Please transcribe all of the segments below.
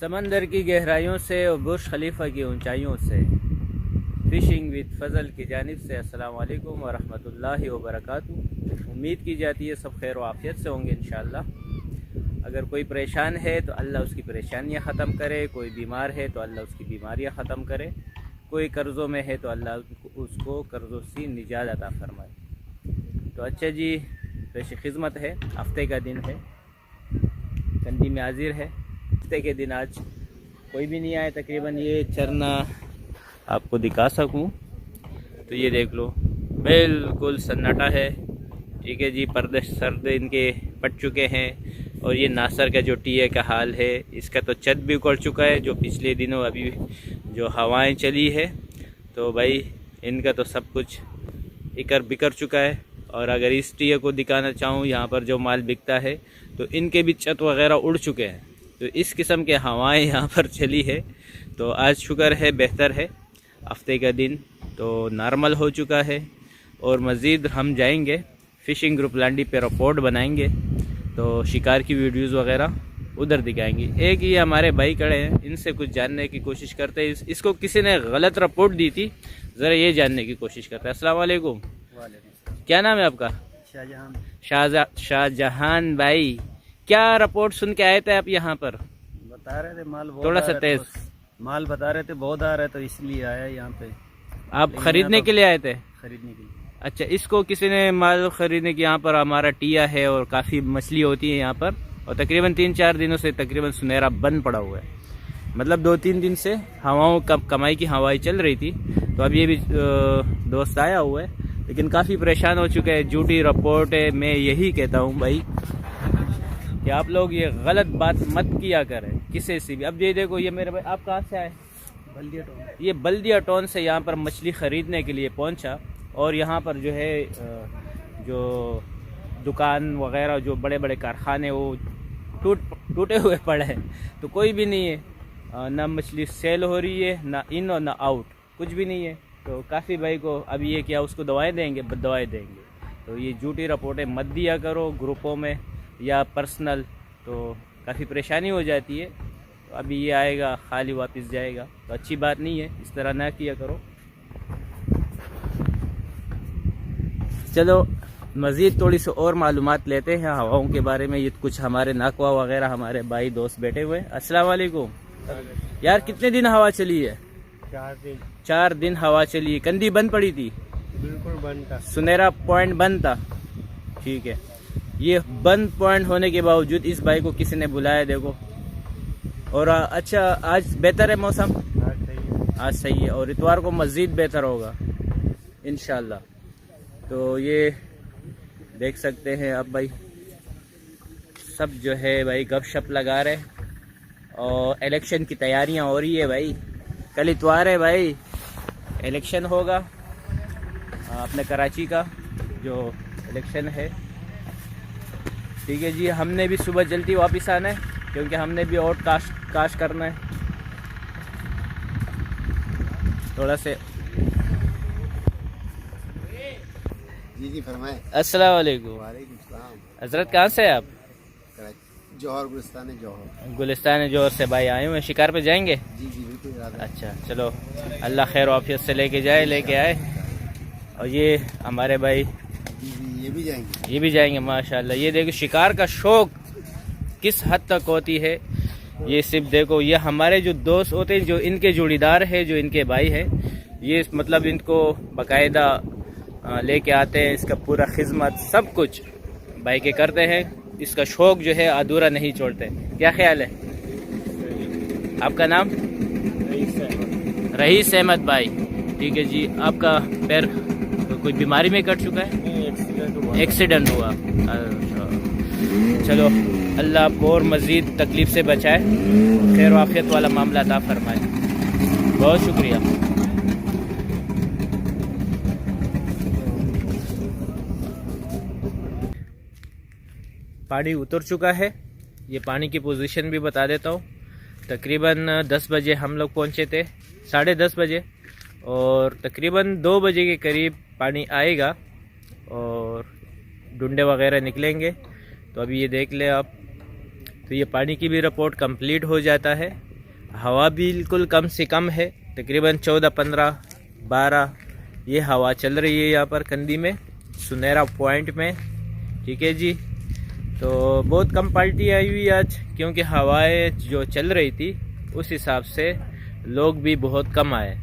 समंदर की गहराइयों से और बुर्ज खलीफा की ऊंचाइयों से फ़िशिंग विद फ़ज़ल की जानिब से अस्सलाम वालेकुम व रहमतुल्लाहि व बरकातुहू। उम्मीद की जाती है सब खैर व आफ़ियत से होंगे इंशाअल्लाह। अगर कोई परेशान है तो अल्लाह उसकी परेशानियां ख़त्म करे, कोई बीमार है तो अल्लाह उसकी बीमारियां ख़त्म करे, कोई कर्ज़ों में है तो अल्लाह उसको कर्ज़ों से निजात अता फ़रमाए। तो अच्छा जी, पेश खिदमत है, हफ्ते का दिन है, कंदी में हाजिर है। हफ्ते के दिन आज कोई भी नहीं आया तकरीबन। ये चरना आपको दिखा सकूं तो ये देख लो, बिल्कुल सन्नाटा है। ठीक है जी, पर्दे सर्द इनके पट चुके हैं। और ये नासर का जो टीए का हाल है, इसका तो छत भी उखड़ चुका है। जो पिछले दिनों अभी जो हवाएं चली है तो भाई इनका तो सब कुछ इकर बिकर चुका है। और अगर इस टीए को दिखाना चाहूँ, यहाँ पर जो माल बिकता है तो इनके भी छत वगैरह उड़ चुके हैं। तो इस किस्म के हवाएं यहाँ पर चली है। तो आज शुक्र है, बेहतर है, हफ्ते का दिन तो नॉर्मल हो चुका है। और मज़ीद हम जाएंगे फ़िशिंग ग्रुप लांडी पे रिपोर्ट बनाएंगे, तो शिकार की वीडियोस वगैरह उधर दिखाएंगे। एक ये हमारे भाई खड़े हैं, इनसे कुछ जानने की कोशिश करते हैं। इसको किसी ने गलत रिपोर्ट दी थी, ज़रा ये जानने की कोशिश करते हैं। अस्सलाम वालेकुम। क्या नाम है आपका? शाहजहां। शाहजहां भाई, क्या रिपोर्ट सुन के आए थे आप यहाँ पर? बता रहे थे माल बहुत थोड़ा सा तेज। माल बता रहे थे बहुत आ रहे, तो इसलिए आया यहाँ पे। आप खरीदने के लिए आए थे? खरीदने के लिए। अच्छा, इसको किसी ने माल खरीदने के, यहाँ पर हमारा टिया है और काफ़ी मछली होती है यहाँ पर। और तकरीबन 3-4 दिनों से तकरीबन सुनहरा बंद पड़ा हुआ है। मतलब 2-3 दिन से हवाओं कमाई की हवाएं चल रही थी। तो अब ये भी दोस्त आया हुआ है, लेकिन काफ़ी परेशान हो चुके हैं। झूठी रिपोर्ट है। मैं यही कहता हूँ भाई कि आप लोग ये गलत बात मत किया करें किसी से भी। अब ये देखो, ये मेरे भाई, आप कहाँ से आए? बल्दिया टाउन। ये बल्दिया टाउन से यहाँ पर मछली ख़रीदने के लिए पहुँचा। और यहाँ पर जो है जो दुकान वगैरह, जो बड़े बड़े कारखाने, वो टूटे हुए पड़े हैं। तो कोई भी नहीं है, ना मछली सेल हो रही है, ना इन और ना आउट, कुछ भी नहीं है। तो काफ़ी भाई को अभी ये क्या, उसको दवाएं देंगे, दवाएं देंगे। तो ये झूठी रिपोर्टें मत दिया करो ग्रुपों में या पर्सनल, तो काफ़ी परेशानी हो जाती है। तो अभी ये आएगा, खाली वापस जाएगा, तो अच्छी बात नहीं है, इस तरह ना किया करो। चलो मज़ीद थोड़ी सी और मालूमात लेते हैं हवाओं के बारे में। ये कुछ हमारे नाकवा वगैरह हमारे भाई दोस्त बैठे हुए हैं। अस्सलाम वालेकुम। यार कितने दिन हवा चली है? 4 दिन हवा चली है। कंदी बंद पड़ी थी? बिल्कुल बंद था। सुनहरा पॉइंट बंद था। ठीक है, ये बंद पॉइंट होने के बावजूद इस भाई को किसी ने बुलाया, देखो। और अच्छा, आज बेहतर है मौसम? आज सही है। और इतवार को मज़ीद बेहतर होगा इंशाल्लाह। तो ये देख सकते हैं आप भाई, सब जो है भाई गपशप लगा रहे। और इलेक्शन की तैयारियां हो रही है भाई। कल इतवार है भाई, इलेक्शन होगा अपने कराची का जो इलेक्शन है। ठीक है जी, हमने भी सुबह जल्दी वापस आना है, क्योंकि हमने भी वोट कास्ट करना है। थोड़ा से जी फरमाए। अस्सलाम वालेकुम। वालेकुम सलाम। हजरत कहाँ से है आप? जौहर, गुलिस्तान जौहर से भाई आए हुए। शिकार पे जाएंगे? जी बिल्कुल। अच्छा चलो, अल्लाह खैर वाफियत से लेके आए। और ये हमारे भाई ये भी जाएंगे माशाल्लाह। ये देखो शिकार का शौक किस हद तक होती है। ये सिर्फ देखो, ये हमारे जो दोस्त होते हैं, जो इनके जोड़ीदार है, जो इनके भाई है, ये मतलब इनको बाकायदा लेके आते हैं। इसका पूरा खिदमत सब कुछ भाई के करते हैं। इसका शौक जो है अधूरा नहीं छोड़ते। क्या ख्याल है? आपका नाम? रईस अहमद भाई। ठीक है जी, आपका पैर कोई बीमारी में कट चुका है? एक्सीडेंट हुआ। अच्छा चलो, अल्लाह आपको और मज़ीद तकलीफ़ से बचाए, खैर वाफियत वाला मामला अता फरमाए। बहुत शुक्रिया। पानी उतर चुका है। ये पानी की पोजीशन भी बता देता हूँ। तकरीबन 10 बजे हम लोग पहुँचे थे, 10:30 बजे, और तकरीबन 2 बजे के करीब पानी आएगा और डुंडे वगैरह निकलेंगे। तो अभी ये देख ले आप, तो ये पानी की भी रिपोर्ट कंप्लीट हो जाता है। हवा बिल्कुल कम से कम है, तकरीबन 14, 15, 12 ये हवा चल रही है यहाँ पर कंदी में, सुनहरा पॉइंट में। ठीक है जी, तो बहुत कम पार्टी आई हुई आज, क्योंकि हवाएं जो चल रही थी उस हिसाब से लोग भी बहुत कम आए।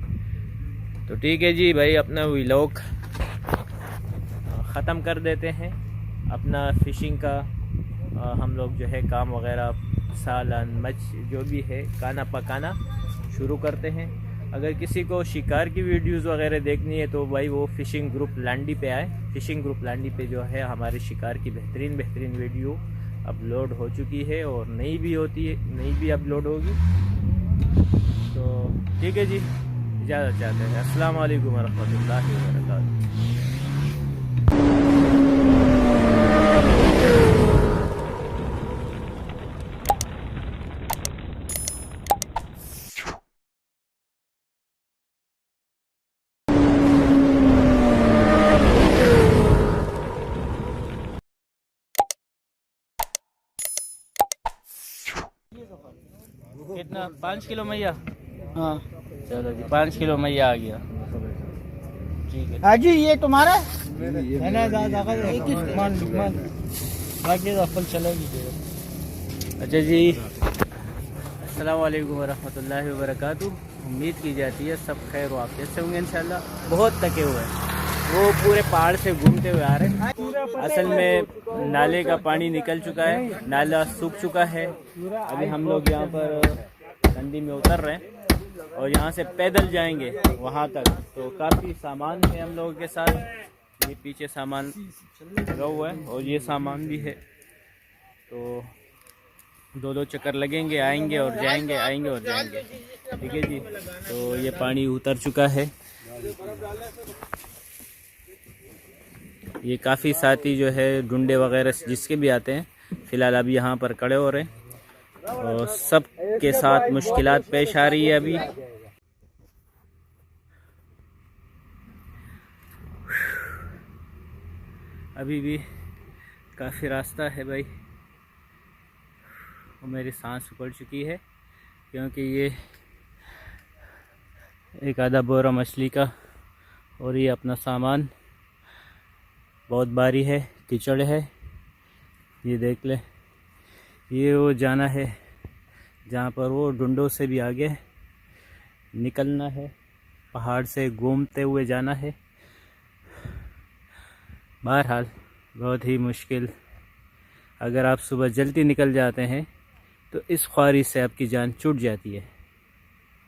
तो ठीक है जी भाई, अपना व्लॉग ख़त्म कर देते हैं। अपना फ़िशिंग का हम लोग जो है काम वगैरह, सालन मछ जो भी है खाना पकाना शुरू करते हैं। अगर किसी को शिकार की वीडियोस वगैरह देखनी है तो भाई वो फ़िशिंग ग्रुप लांडी पे आए। फ़िशिंग ग्रुप लांडी पे जो है हमारे शिकार की बेहतरीन वीडियो अपलोड हो चुकी है, और नई भी अपलोड होगी। तो ठीक है जी, इजाज़त चाहते हैं। अस्सलाम वालेकुम रहमतुल्लाहि व बरकातुहू। कितना? 5 किलो मैया। हाँ चलो जी, 5 किलो मैया आ गया। ठीक है हाजी, ये तुम्हारा बाकी तो फल चलेगी। अच्छा जी, अस्सलाम वालेकुम वरहमतुल्लाहि वबरकातुहू। उम्मीद की जाती है सब खैर व आफियत से होंगे इंशाल्लाह। बहुत थके हुए हैं, वो पूरे पहाड़ से घूमते हुए आ रहे हैं। असल में नाले का पानी निकल चुका है, नाला सूख चुका है। अभी हम लोग यहाँ पर नंदी में उतर रहे हैं और यहाँ से पैदल जाएंगे वहाँ तक। तो काफ़ी सामान है हम लोगों के साथ, ये पीछे सामान लगा हुआ है और ये सामान भी है। तो 2 चक्कर लगेंगे, आएंगे और जाएंगे, आएंगे और जाएंगे। ठीक है जी, तो ये पानी उतर चुका है। ये काफ़ी साथी जो है डुंडे वगैरह जिसके भी आते हैं, फ़िलहाल अभी यहाँ पर खड़े हो रहे हैं और सब के साथ मुश्किलात पेश आ रही है। अभी भी काफ़ी रास्ता है भाई, और मेरी सांस उखड़ चुकी है, क्योंकि ये एक आधा बोरा मछली का और ये अपना सामान, बहुत भारी है, कीचड़ है। ये देख ले, ये वो जाना है जहाँ पर वो डुंडों से भी आगे निकलना है, पहाड़ से घूमते हुए जाना है। बहरहाल बहुत ही मुश्किल। अगर आप सुबह जल्दी निकल जाते हैं तो इस ख्वारी से आपकी जान छूट जाती है,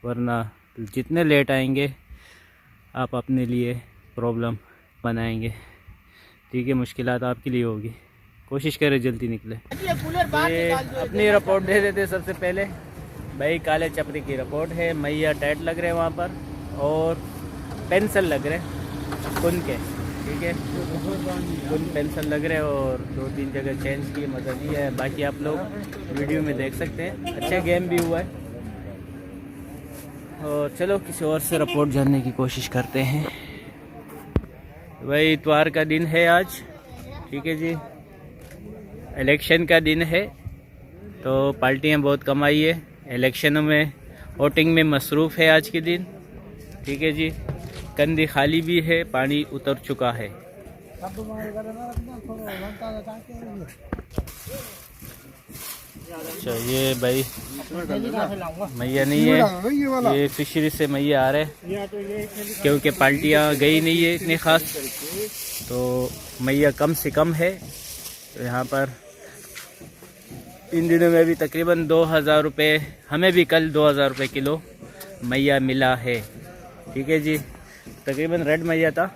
वरना जितने लेट आएंगे आप अपने लिए प्रॉब्लम बनाएंगे। ठीक है, मुश्किलात आपके लिए होगी, कोशिश करें जल्दी निकले। ये अपनी रिपोर्ट दे देते सबसे पहले भाई। काले चपरी की रिपोर्ट है, मैया टाइट लग रहे हैं वहाँ पर, और पेंसिल लग रहे कुन के। ठीक है, कुन पेंसिल लग रहे हैं, और 2-3 जगह चेंज की मदद ही है। बाकी आप लोग वीडियो में देख सकते हैं, अच्छा गेम भी हुआ है। और चलो किसी और से रिपोर्ट जानने की कोशिश करते हैं। भाई इतवार का दिन है आज, ठीक है जी, इलेक्शन का दिन है, तो पार्टियां बहुत कम आई है। इलेक्शनों में वोटिंग में मसरूफ़ है आज के दिन। ठीक है जी, कंदी खाली भी है, पानी उतर चुका है। अच्छा, ये भाई मैया नहीं है, ये फिशरी से मैया आ रहे हैं, क्योंकि पार्टियां गई नहीं है इतनी ख़ास, तो मैया कम से कम है। तो यहाँ पर इन दिनों में भी तकरीबन 2000 रुपये, हमें भी कल 2000 रुपये किलो मैया मिला है। ठीक है जी, तकरीबन रेड मैया था।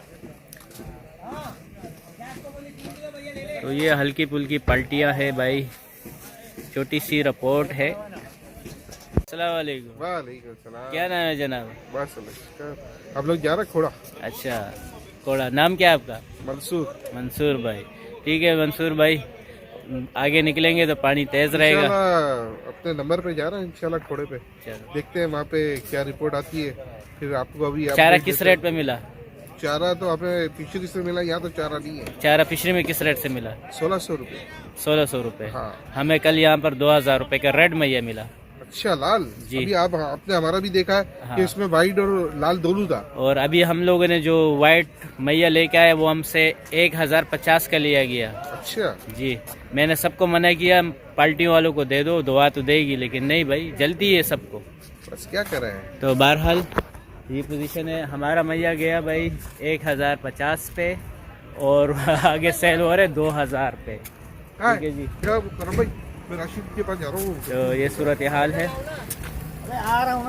तो ये हल्की फुल्की पलटियाँ है भाई, छोटी सी रिपोर्ट है। अस्सलाम वालेकुम। वालेकुम सलाम। क्या नाम है जनाब? बस आप लोग जा रहे खोड़ा? अच्छा, कोड़ा। नाम क्या है आपका? मंसूर। मंसूर भाई। ठीक है मंसूर भाई, आगे निकलेंगे तो पानी तेज रहेगा। अपने नंबर पे जा रहे हैं इंशाल्लाह खोड़े पे, देखते हैं वहाँ पे क्या रिपोर्ट आती है, फिर आपको अभी चारा किस रेट पे मिला? चारा तो हमें फिशरी से मिला, यहाँ तो चारा नहीं है। चारा फिशरी में किस रेट से मिला? 1600 रुपये। 1600 रुपये। हाँ। हमें कल यहाँ पर 2000 रुपये का रेड मैया मिला। अच्छा लाल जी। अभी आपने हमारा भी देखा है हाँ। कि इसमें वाइट और लाल दोनों था। और अभी हम लोगों ने जो वाइट मैया लेके आए वो हमसे 1050 का लिया गया। अच्छा जी, मैंने सबको मना किया, पार्टियों वालों को दे दो, दुआ तो देगी, लेकिन नहीं भाई, जल्दी है सबको। बस क्या कर रहे हैं। तो बहरहाल ये पोजीशन है। हमारा मैया गया भाई 1050 पे और आगे सेल हो रहे 2000 पे। ठीक है जी, क्या करम भाई, मैं राशिद के पास जा रहा हूँ। तो ये सूरत हाल है।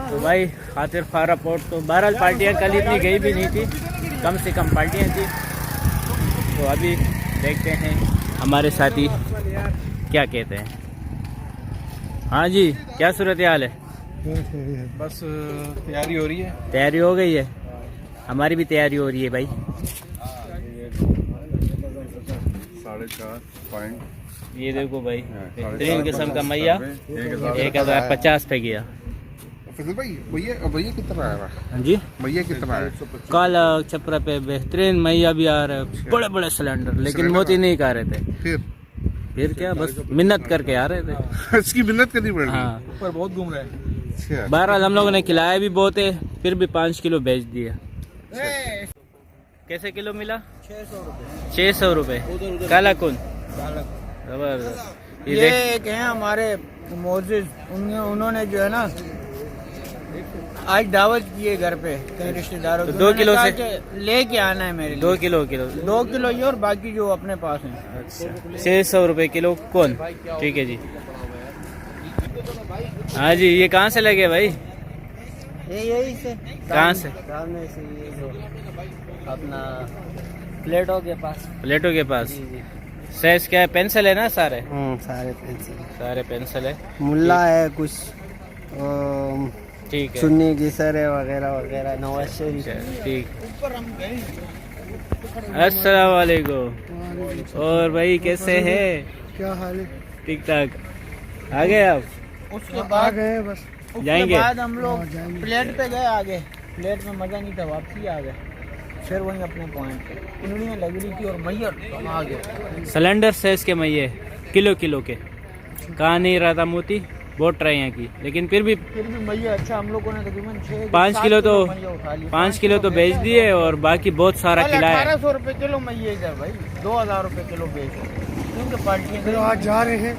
तो भाई खातिर फारा पोर्ट तो बहरहाल पार्टियाँ कल इतनी गई भी नहीं थी, कम से कम पार्टियाँ थी। तो अभी देखते हैं हमारे साथी क्या कहते हैं। हाँ जी, क्या सूरत हाल है? बस तैयारी हो रही है। तैयारी हो गई है, हमारी भी तैयारी हो रही है भाई। 4.5 पॉइंट ये देखो भाई, बेहतरीन किस्म का मैया 1050 पे गया। फजल भाई भैया कितना आया? हाँ जी, भैया कितना आया? काला छपरा पे बेहतरीन मैया भी आ रहे हैं, बड़े बड़े सिलेंडर, लेकिन मोती नहीं खा रहे थे। फिर क्या, बस मिन्नत करके आ रहे थे। इसकी मिन्नत करनी पड़ रही है। हाँ, ऊपर बहुत घूम रहे हैं। अच्छा बहरहाल हम लोगों ने खिलाया भी बहुत है, फिर भी 5 किलो बेच दिया। कैसे किलो मिला? 600 रुपये। काला कौन? जबरदस्त। ये एक हैं हमारे मोजिज, उन्होंने जो है ना आज दावत की है घर पे कई रिश्तेदारों तो की। 2 किलो उन्होंने से कहा कि लेके आना है मेरे लिए। 2 किलो 2 किलो ये और बाकी जो अपने पास है। अच्छा, 600 रुपये किलो कौन? ठीक है जी। हाँ जी, ये कहाँ से लगे भाई? ये यही से कहाँ से? सामने से ये जो अपना प्लेटों के पास। प्लेटों के पास। साइज क्या है? पेंसिल है ना सारे? सारे पेंसिल, सारे पेंसिल है। मुल्ला है कुछ, ठीक है, सुन्नी की सर है वगैरह वगैरह, नवाज शरीफ। ठीक। अस्सलाम वालेकुम। और भाई कैसे है? क्या हाल है? ठीक ठाक। आ गए आप? उसके बाद गए बस। जाएंगे? उसके बाद हम लोग प्लेट पे गए आगे, प्लेट में मजा नहीं था, वापसी आ गए। फिर वहीं अपने पॉइंट पे कुंडलियाँ लग रही थी और मैया आ गए। सिलेंडर साइज के मैये किलो के कहाँ नहीं रहा था मोती, बहुत ट्राई यहाँ की, लेकिन फिर भी मैया अच्छा, हम लोगों ने तकरीबन 5 किलो तो 5 किलो तो बेच दिए और बाकी बहुत सारा खिलाया। 1800 रुपए किलो मैया इधर भाई, 2000 रुपए किलो बेच, क्योंकि पार्टियाँ आज जा रहे हैं।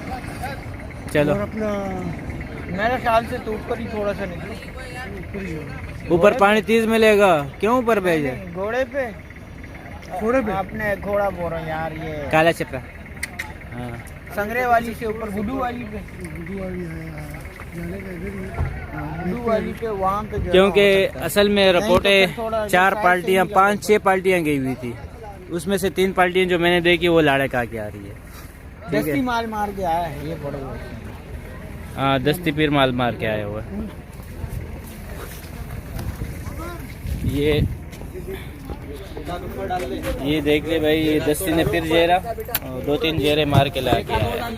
चलो, अपना मेरे ख्याल से तो ऊपर ही थोड़ा सा निकलो, ऊपर पानी 30 मिलेगा। क्यों ऊपर भेजे? घोड़े पे अपने घोड़ा बोल रहा यार, ये काला चपरा। हाँ, संगरे वाली से ऊपर गुड्डू वाली पे वहाँ पे जो है क्योंकि ना हो सकता है। असल में नहीं रिपोर्टें तो फिर थोड़ा 4 साइड पार्टियां, से ही 5-6 पार्टियां गई हुई थी, उसमें से 3 पार्टियां जो मैंने देखी वो लाड़े का के आ रही है। ठीक दस्ती है, माल मार के आया है ये बड़े हाँ, दस्ती पीर माल मार के आया हुआ है। ये देख ले भाई, ये दस्ती ने फिर जेरा और 2-3 जेरे मार के ला के आया।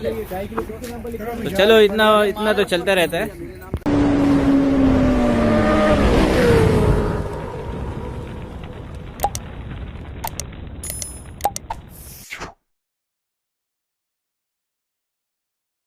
तो चलो, इतना तो चलता रहता है।